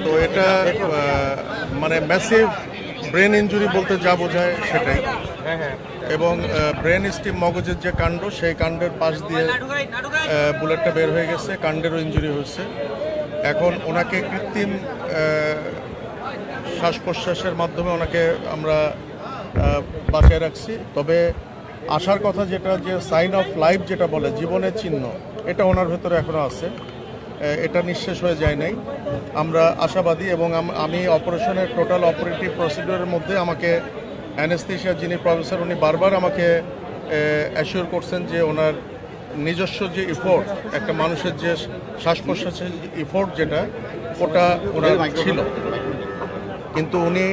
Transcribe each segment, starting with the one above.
তো এটা মানে ম্যাসিভ ব্রেন ইনজুরি বলতে যা বোঝায় সেটাই। এবং ব্রেন স্টিম মগজের যে কাণ্ড, সেই কাণ্ডের পাশ দিয়ে বুলেটটা বের হয়ে গেছে, কাণ্ডেরও ইনজুরি হয়েছে। এখন ওনাকে কৃত্রিম শ্বাস প্রশ্বাসের মাধ্যমে ওনাকে আমরা বাঁচিয়ে রাখছি। তবে আসার কথা যেটা, যে সাইন অফ লাইফ যেটা বলে, জীবনের চিহ্ন, এটা ওনার ভেতরে এখনও আছে, এটা নিঃশেষ হয়ে যায় নাই। আমরা আশাবাদী এবং আমি অপারেশনের টোটাল অপারেটিভ প্রসিডিওরের মধ্যে আমাকে অ্যানেস্থেশিয়া যিনি প্রফেসর, উনি বারবার আমাকে অ্যাসিওর করছেন যে ওনার নিজস্ব যে ইফোর্ট, একটা মানুষের যে শ্বাস প্রশ্বাসের ইফোর্ট যেটা, ওটা ওনার ছিল। কিন্তু উনি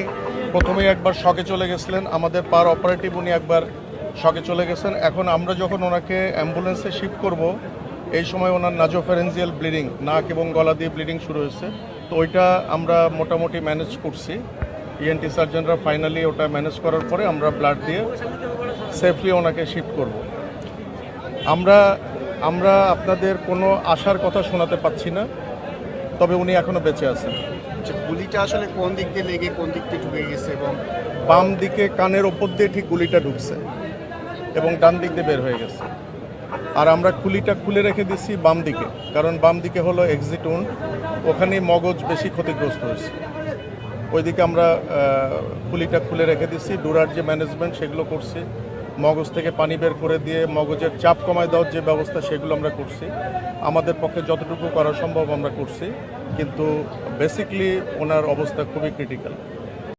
প্রথমেই একবার শকে চলে গেছিলেন, আমাদের পার অপারেটিভ উনি একবার শকে চলে গেছেন। এখন আমরা যখন ওনাকে অ্যাম্বুলেন্সে শিফট করব, এই সময় ওনার নাজোফ্যারেঞ্জিয়াল ব্লিডিং, নাক এবং গলা দিয়ে ব্লিডিং শুরু হয়েছে। তো ওইটা আমরা মোটামুটি ম্যানেজ করছি। ইএনটি সার্জনরা ফাইনালি ওটা ম্যানেজ করার পরে আমরা ব্লাড দিয়ে সেফলি ওনাকে শিফট করব। আমরা আপনাদের কোনো আশার কথা শোনাতে পাচ্ছি না, তবে উনি এখনও বেঁচে আছেন। গুলিটা আসলে কোন দিক দিয়ে লেগে কোন দিক দিয়ে ঢুকে গেছে? এবং বাম দিকে কানের ওপর দিয়ে ঠিক গুলিটা ঢুকছে এবং ডান দিক দিয়ে বের হয়ে গেছে। আর আমরা খুলিটা খুলে রেখে দিচ্ছি বাম দিকে, কারণ বাম দিকে হলো এক্সিট উন্ড, ওখানেই মগজ বেশি ক্ষতিগ্রস্ত হয়েছে। ওইদিকে আমরা খুলিটা খুলে রেখে দিচ্ছি। ডুরার যে ম্যানেজমেন্ট সেগুলো করছি, মগজ থেকে পানি বের করে দিয়ে মগজের চাপ কমায় দেওয়ার যে ব্যবস্থা সেগুলো আমরা করছি। আমাদের পক্ষে যতটুকু করা সম্ভব আমরা করছি, কিন্তু বেসিকলি ওনার অবস্থা খুবই ক্রিটিক্যাল।